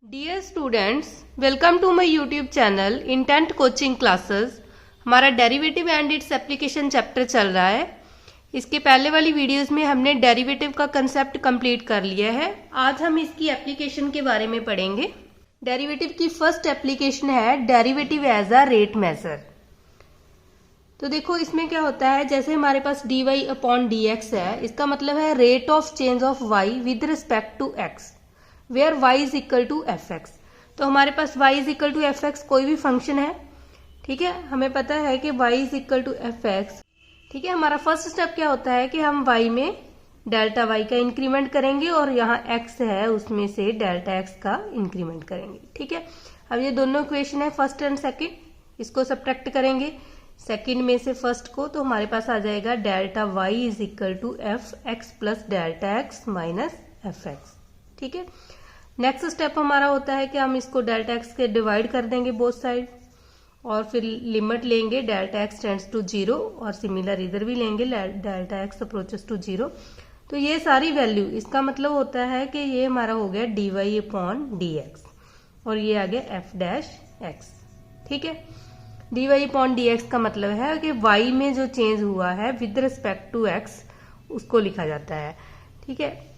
Dear students, welcome to my YouTube channel intent coaching classes. हमारा derivative and its application chapter चल रहा है। इसके पहले वाली वीडियोस में हमने डेरिवेटिव का कंसेप्ट कंप्लीट कर लिया है। आज हम इसकी एप्लीकेशन के बारे में पढ़ेंगे। डेरिवेटिव की फर्स्ट एप्लीकेशन है derivative as a rate measure. तो देखो इसमें क्या होता है, जैसे हमारे पास dy अपॉन dx है, इसका मतलब है rate of change of y with respect to x where y is equal to f x. तो हमारे पास y is equal to f x कोई भी फंक्शन है, ठीक है। हमें पता है कि y is equal to f x, ठीक है। हमारा फर्स्ट स्टेप क्या होता है कि हम y में डेल्टा y का इंक्रीमेंट करेंगे और यहाँ x है उसमें से डेल्टा x का इंक्रीमेंट करेंगे, ठीक है। अब ये दोनों इक्वेशन है फर्स्ट एंड सेकेंड, इसको सब्ट्रैक्ट करेंगे सेकेंड में से फर्स्ट को, तो हमारे पास आ जाएगा delta y is equal to f x plus delta x minus f x, ठीक है। नेक्स्ट स्टेप हमारा होता है कि हम इसको डेल्टा x के डिवाइड कर देंगे बोथ साइड और फिर लिमिट लेंगे डेल्टा x टेंड्स टू 0 और सिमिलर इधर भी लेंगे डेल्टा x अप्रोचेस टू 0। तो ये सारी वैल्यू, इसका मतलब होता है कि ये हमारा हो गया dy अपॉन dx और ये आ गया f डैश x, ठीक है। dy अपॉन dx का मतलब है कि y में जो चेंज हुआ है विद रिस्पेक्ट टू x उसको लिखा जाता है, ठीक है।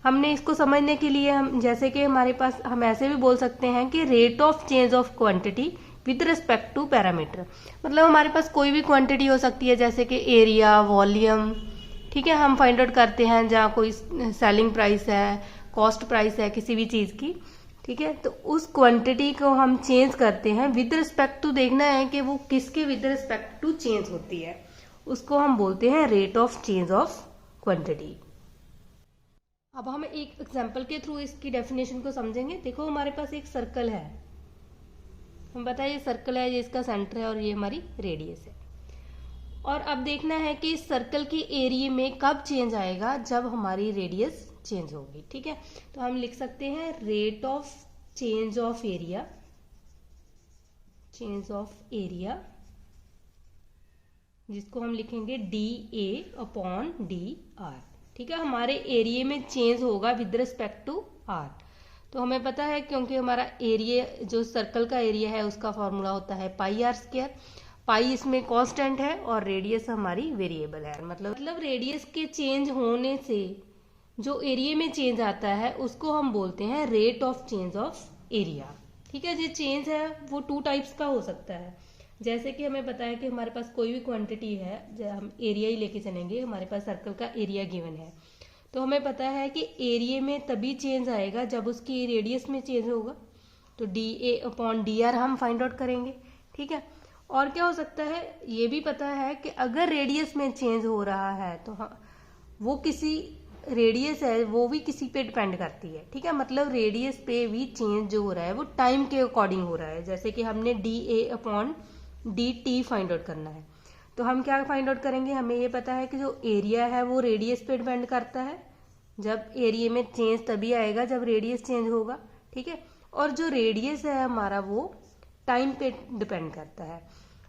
हमने इसको समझने के लिए हम जैसे कि हमारे पास हम ऐसे भी बोल सकते हैं कि rate of change of quantity with respect to parameter. मतलब हमारे पास कोई भी क्वांटिटी हो सकती है, जैसे कि एरिया, वॉल्यूम, ठीक है। हम फाइंड आउट करते हैं जहाँ कोई सेलिंग प्राइस है, कॉस्ट प्राइस है किसी भी चीज की, ठीक है। तो उस क्वांटिटी को हम चेंज करते हैं विद रिस्पेक्ट टू, देखना है कि वो किसके विद रिस्पेक्ट टू चेंज होती है, उसको हम बोलते हैं rate of change of quantity. अब हम एक एग्जांपल के थ्रू इसकी डेफिनेशन को समझेंगे। देखो हमारे पास एक सर्कल है, हम बताइए ये सर्कल है, ये इसका सेंटर है और ये हमारी रेडियस है। और अब देखना है कि इस सर्कल के एरिया में कब चेंज आएगा, जब हमारी रेडियस चेंज होगी, ठीक है। तो हम लिख सकते हैं rate of change of area, change of area, जिसको हम लिखेंगे dA अपॉन dr, ठीक है। हमारे एरिया में चेंज होगा विद रिस्पेक्ट टू r। तो हमें पता है क्योंकि हमारा एरिया जो सर्कल का एरिया है उसका फॉर्मूला होता है पाई आर स्क्वायर। पाई इसमें कांस्टेंट है और रेडियस हमारी वेरिएबल है। मतलब रेडियस के चेंज होने से जो एरिया में चेंज आता है उसको हम बोलते हैं rate of change of area, ठीक है। जो चेंज है वो टू टाइप्स का हो सकता है, जैसे कि हमें पता है कि हमारे पास कोई भी क्वांटिटी है, जब हम एरिया ही लेके चलेंगे, हमारे पास सर्कल का एरिया गिवन है, तो हमें पता है कि एरिया में तभी चेंज आएगा जब उसकी रेडियस में चेंज होगा। तो dA अपॉन dr हम फाइंड आउट करेंगे, ठीक है। और क्या हो सकता है, ये भी पता है कि अगर रेडियस में चेंज हो रहा है तो वो किसी रेडियस है वो भी किसी पे डिपेंड करती है, ठीक है। मतलब रेडियस पे भी चेंज जो हो रहा है वो टाइम के अकॉर्डिंग हो रहा है। जैसे कि हमने dA upon dt find out करना है, तो हम क्या फाइंड आउट करेंगे, हमें ये पता है कि जो एरिया है वो रेडियस पे डिपेंड करता है, जब एरिया में चेंज तभी आएगा जब रेडियस चेंज होगा, ठीक है। और जो रेडियस है हमारा वो टाइम पे डिपेंड करता है।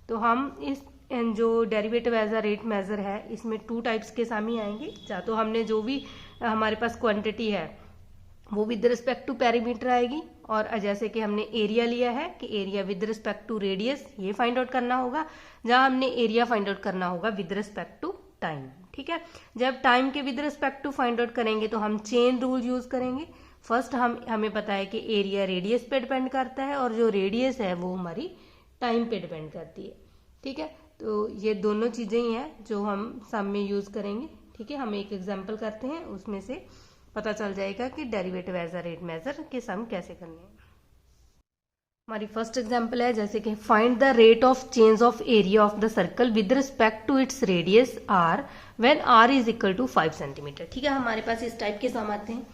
तो हम इस जो derivative as a rate measure है इसमें टू टाइप्स के सामने आएंगे। या तो हमने जो भी हमारे पास क्वांटिटी है वो विद रिस्पेक्ट टू पैरामीटर आएगी, और जैसे कि हमने एरिया लिया है कि area with respect to radius ये फाइंड आउट करना होगा, जहां हमने एरिया फाइंड आउट करना होगा विद रिस्पेक्ट टू टाइम, ठीक है। जब टाइम के with respect to find out करेंगे तो हम चेन रूल यूज करेंगे। फर्स्ट हमें पता है कि एरिया रेडियस पे डिपेंड करता है और जो रेडियस है वो हमारी टाइम पे डिपेंड करती है, ठीक है। तो ये दोनों चीजें ही हैं जो हम सम में यूज करेंगे, ठीक है। हम एक एग्जाम्पल करते हैं, उसमें से पता चल जाएगा कि derivative as a rate measure के सम कैसे करने हैं। हमारी फर्स्ट एग्जांपल है, जैसे कि find the rate of change of area of the circle with respect to its radius r when r is equal to 5 centimetre, ठीक है। हमारे पास इस टाइप के सम आते हैं।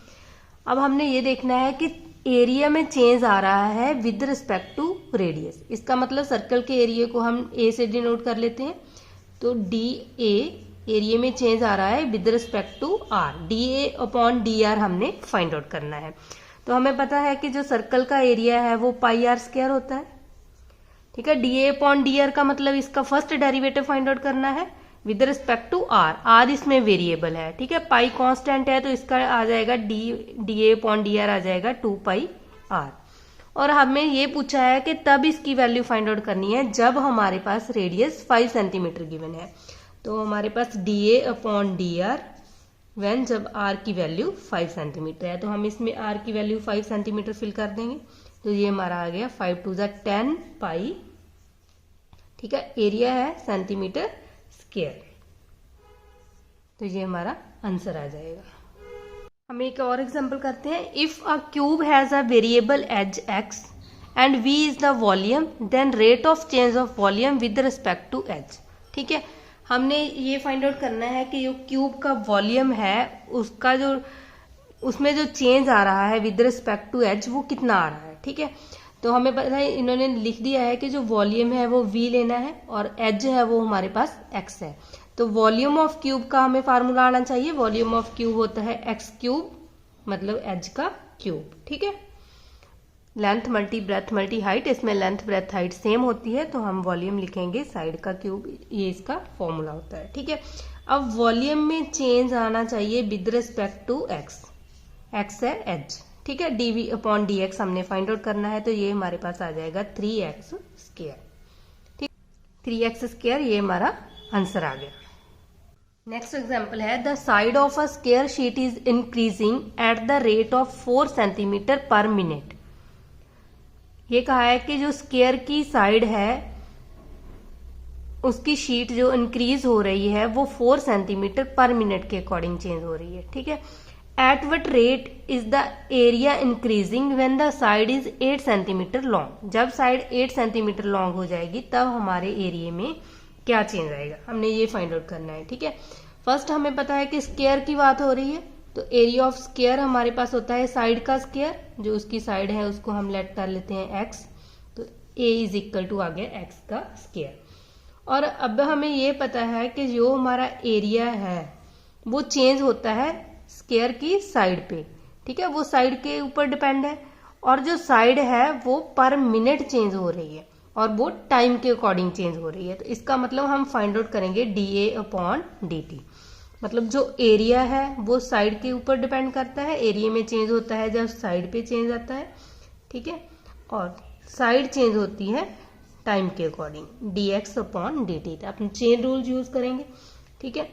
अब हमने ये देखना है कि एरिया में चेंज आ रहा है विद रिस्पेक्ट टू रेडियस। इसका मतलब सर्कल के एरिया को हम a से डिनोट कर लेते हैं, तो dA एरिया में चेंज आ रहा है with respect to r, dA upon dr हमने फाइंड आउट करना है। तो हमें पता है कि जो सर्कल का एरिया है वो पाई आर स्क्वायर होता है, ठीक है। dA अपॉन dr का मतलब इसका फर्स्ट डेरिवेटिव फाइंड आउट करना है विद रिस्पेक्ट टू r इसमें वेरिएबल है, ठीक है। पाई कांस्टेंट है तो इसका आ जाएगा dA अपॉन dr आ जाएगा 2 पाई r। और हमें ये पूछा है कि तब इसकी वैल्यू फाइंड आउट करनी है जब हमारे पास रेडियस 5 सेंटीमीटर गिवन है। तो हमारे पास dA अपॉन dr व्हेन जब r की वैल्यू 5 सेंटीमीटर है। तो हम इसमें r की वैल्यू 5 सेंटीमीटर फिल कर देंगे। तो ये हमारा आ गया 5 टू 10 पाई, ठीक है। एरिया है सेंटीमीटर स्क्वायर, तो ये हमारा आंसर आ जाएगा। हम एक और एग्जांपल करते हैं। If a cube has a variable edge x and v is the volume then rate of change of volume with respect to h, ठीक है। हमने ये फाइंड आउट करना है कि जो क्यूब का वॉल्यूम है उसका जो उसमें जो चेंज आ रहा है विद रिस्पेक्ट टू h वो कितना आ रहा है, ठीक है। तो हमें पता है, इन्होंने लिख दिया है कि जो वॉल्यूम है वो v लेना है और h है वो हमारे पास x है। तो वॉल्यूम ऑफ क्यूब का हमें फार्मूला आना चाहिए। वॉल्यूम ऑफ क्यूब होता है x क्यूब मतलब h का क्यूब, ठीक है। Length multi breadth multi height, इसमें लेंथ ब्रेथ हाइट सेम होती है तो हम वॉल्यूम लिखेंगे साइड का क्यूब, ये इसका फॉर्मूला होता है, ठीक है। अब वॉल्यूम में चेंज आना चाहिए with respect to x, x है h, ठीक है। dv अपॉन dx हमने फाइंड आउट करना है, तो ये हमारे पास आ जाएगा 3x स्क्वायर, ठीक, 3x स्क्वायर, ये हमारा आंसर आ गया। नेक्स्ट एग्जाम्पल है the side of a square sheet is increasing at the rate of 4 centimetre पर मिनट। ये कहा है कि जो स्क्वायर की साइड है उसकी शीट जो इंक्रीज हो रही है वो 4 सेंटीमीटर पर मिनट के अकॉर्डिंग चेंज हो रही है, ठीक है। At what rate is the area increasing when the side is 8 centimetre long. जब साइड 8 सेंटीमीटर लॉन्ग हो जाएगी तब हमारे एरिया में क्या चेंज आएगा, हमने ये फाइंड आउट करना है, ठीक है। फर्स्ट हमें पता है कि स्क्वायर की बात हो रही है, तो एरिया ऑफ स्क्वायर हमारे पास होता है साइड का स्क्वायर, जो उसकी साइड है उसको हम लेट कर लेते हैं x, तो a इज इक्वल टू आ गया x का स्क्वायर। और अब हमें ये पता है कि जो हमारा एरिया है वो चेंज होता है स्क्वायर की साइड पे, ठीक है, वो साइड के ऊपर डिपेंड है। और जो साइड है वो पर मिनट चेंज हो रही है और वो टाइम के अकॉर्डिंग चेंज हो रही है। तो इसका मतलब हम फाइंड आउट करेंगे dA अपॉन dt, मतलब जो एरिया है वो साइड के ऊपर डिपेंड करता है, एरिया में चेंज होता है जब साइड पे चेंज आता है, ठीक है। और साइड चेंज होती है टाइम के अकॉर्डिंग, dx अपॉन dt। तो अपन चेन रूल यूज करेंगे, ठीक है।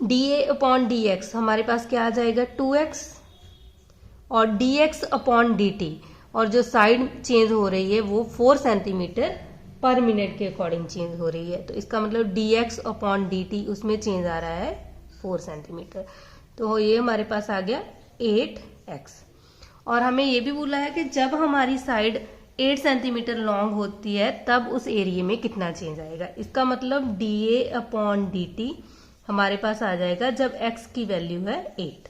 dA अपॉन dx हमारे पास क्या आ जाएगा 2x और dx अपॉन dt, और जो साइड चेंज हो रही है वो 4 सेंटीमीटर पर मिनट के अकॉर्डिंग चेंज हो रही है। तो इसका मतलब dx अपॉन dt उसमें चेंज आ रहा है 4 सेंटीमीटर, तो ये हमारे पास आ गया 8x। और हमें ये भी बोला है कि जब हमारी साइड 8 सेंटीमीटर लॉन्ग होती है तब उस एरिया में कितना चेंज आएगा। इसका मतलब dA अपॉन dt हमारे पास आ जाएगा जब x की वैल्यू है 8,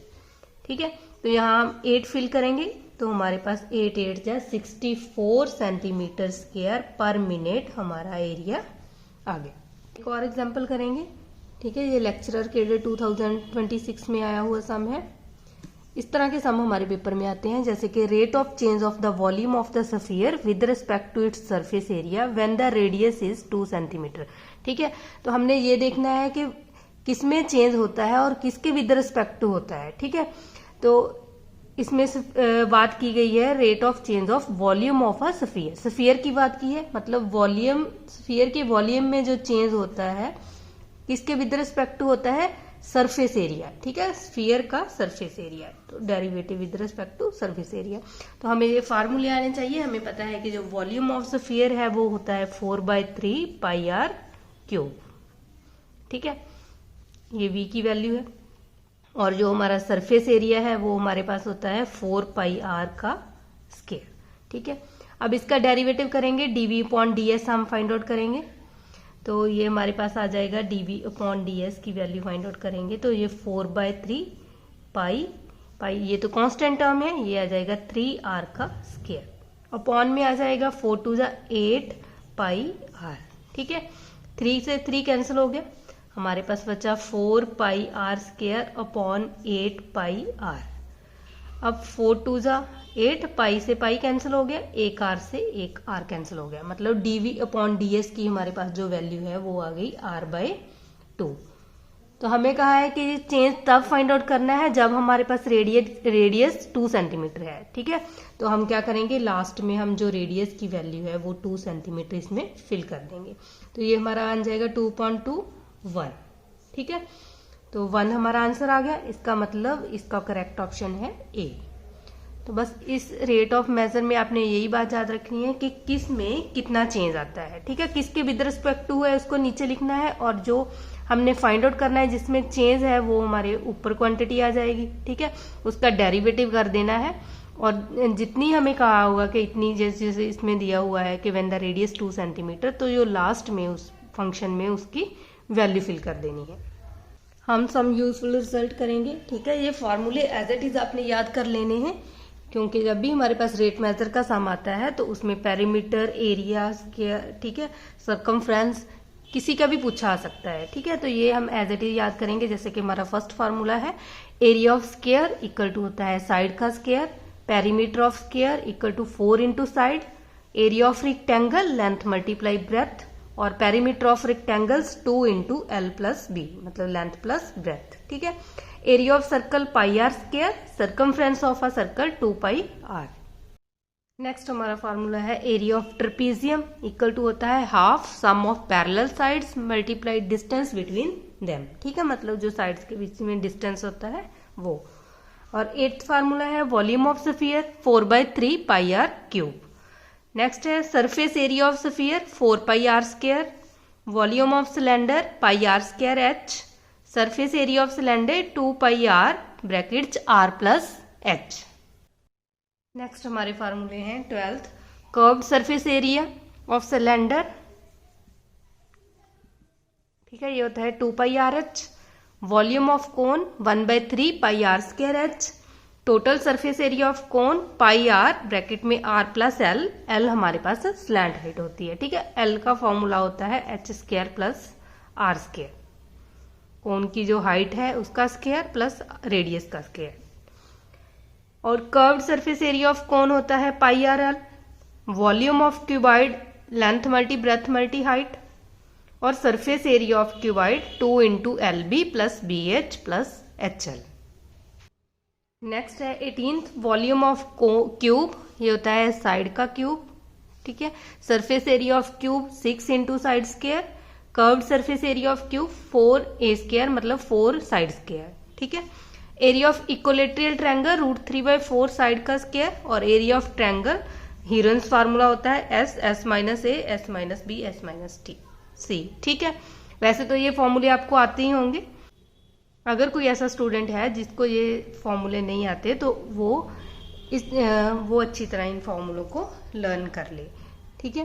ठीक है। तो यहाँ हम 8 फिल करेंगे तो हमारे पास 8 8 जा 64 सेंटीमीटर स्क्वायर पर मिनट हमारा एरिया आ गया। एक और एग्जांपल करेंगे, ठीक है। ये लेक्चरर के 2026 में आया हुआ सम है। इस तरह के सम हमारे पेपर में आते हैं, जैसे कि rate of change of the volume of the sphere with respect to its surface area when the radius is 2 centimetre, ठीक है। तो हमने ये देखना है कि किसमें चेंज होता है और किसके विद रिस्पेक्ट टू होता है, ठीक है। तो इसमें बात की गई है rate of change of volume of a sphere, sphere की बात की है, मतलब वॉल्यूम, स्फीयर के वॉल्यूम में जो चेंज होता है किसके विद रिस्पेक्ट टू होता है सरफेस एरिया, ठीक है, स्फीयर का सरफेस एरिया, तो derivative with respect to surface area. तो हमें ये फार्मूले आने चाहिए। हमें पता है कि जो वॉल्यूम ऑफ स्फीयर है वो होता है 4/3 पाई r क्यूब, ठीक है, ये v की वैल्यू है। और जो हमारा सरफेस एरिया है वो हमारे पास होता है 4 पाई r का स्क्वायर, ठीक है। अब इसका डेरिवेटिव करेंगे, dv अपॉन ds हम फाइंड आउट करेंगे, तो ये हमारे पास आ जाएगा dv अपॉन ds की वैल्यू फाइंड आउट करेंगे तो ये 4/3 पाई, ये तो कांस्टेंट टर्म है, ये आ जाएगा 3r का स्क्वायर, अपॉन में आ जाएगा 4 2 8 पाई r, ठीक है। 3 से 3 कैंसिल हो गया, हमारे पास बचा 4 पाई r स्क्वायर अपॉन 8 पाई r। अब 4 2 8, पाई से पाई कैंसिल हो गया, एक r से एक r कैंसिल हो गया, मतलब dv अपॉन ds की हमारे पास जो वैल्यू है वो आ गई r/2। तो हमें कहा है कि ये चेंज तब फाइंड आउट करना है जब हमारे पास रेडियस 2 सेंटीमीटर है। ठीक है, तो हम क्या करेंगे, लास्ट में हम जो रेडियस की वैल्यू है वो 2 सेंटीमीटर इसमें फिल कर देंगे। तो ये हमारा आ जाएगा 2.21। ठीक है, तो 1 हमारा आंसर आ गया। इसका मतलब इसका करेक्ट ऑप्शन है ए। तो बस इस रेट ऑफ मेजर में आपने यही बात याद रखनी है कि किस में कितना चेंज आता है। ठीक है, किसके विद रिस्पेक्ट टू है उसको नीचे लिखना है, और जो हमने फाइंड आउट करना है जिसमें चेंज है वो हमारे ऊपर क्वांटिटी आ जाएगी। ठीक है, उसका डेरिवेटिव कर देना है, और जितनी हमें कहा होगा कि इतनी, जैसे इसमें दिया हुआ है कि व्हेन द रेडियस 2 सेंटीमीटर, तो जो लास्ट में उस फंक्शन में उसकी वैल्यू फिल कर देनी है। हम सम यूजफुल रिजल्ट करेंगे। ठीक है, ये फॉर्मूले एज इट इज आपने याद कर लेने हैं, क्योंकि जब भी हमारे पास रेट मेजर का सम आता है तो उसमें पेरीमीटर, एरिया, स्क्वायर, ठीक है, सरकमफ्रेंस, किसी का भी पूछा आ सकता है। ठीक है, तो ये हम एज इट इज याद करेंगे। जैसे कि हमारा फर्स्ट फार्मूला है area of square equal to होता है साइड का square, perimeter of square equal to 4 into side, area of rectangle length multiply breadth, और perimeter of rectangles 2 into L plus B, मतलब लेंथ प्लस ब्रेथ। ठीक है, area of circle pi R square, circumference of a circle 2 pi R. Next हमारा formula है area of trapezium equal to होता है half sum of parallel sides multiply distance between them. ठीक है, मतलब जो साइड्स के बीच में डिस्टेंस होता है वो। और 8th फार्मूला है volume of sphere 4/3 pi R cube. Next है surface area of sphere 4 pi R square, volume of cylinder pi R square H, surface area of cylinder 2 pi R brackets R plus H. Next हमारे फार्मूले हैं 12th curved surface area of cylinder. ठीक है, ये होता है 2 pi R H, volume of cone 1/3 pi R square H, total surface area of cone pi are bracket में are plus L, L हमारे पास स्लैंट हाइट होती है। ठीक है, एल का फॉर्मूला होता है H square plus R square, cone की जो हाइट है उसका स्क्वायर प्लस रेडियस का स्क्वायर। और curved surface area of cone होता है pi R L, volume of cuboid length multi breadth multi height, और surface area of cuboid 2 into L B plus B H plus H L. Next है 18th volume of cube, ये होता है side का cube. ठीक है, surface area of cube 6 into side square, curved surface area of cube 4 A square, मतलब 4 side square. ठीक है, area of equilateral triangle √3/4 side का स्क्वायर, और area of triangle Heron's formula होता है S, S minus A, S minus B, S minus T C. ठीक है, वैसे तो ये फॉर्मूले आपको आते ही होंगे। अगर कोई ऐसा स्टूडेंट है जिसको ये फॉर्मूले नहीं आते तो वो अच्छी तरह इन फॉर्मूलों को लर्न कर ले। ठीक है,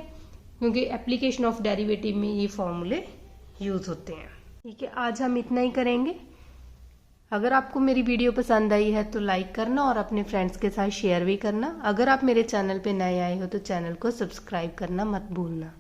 क्योंकि एप्लीकेशन ऑफ डेरिवेटिव में ये फॉर्मूले यूज होते हैं। ठीक है, आज हम इतना ही करेंगे। अगर आपको मेरी वीडियो पसंद आई है तो लाइक करना और अपने फ्रेंड्स के साथ शेयर भी करना। अगर आप मेरे चैनल पे नए आए हो तो चैनल को सब्सक्राइब करना मत भूलना।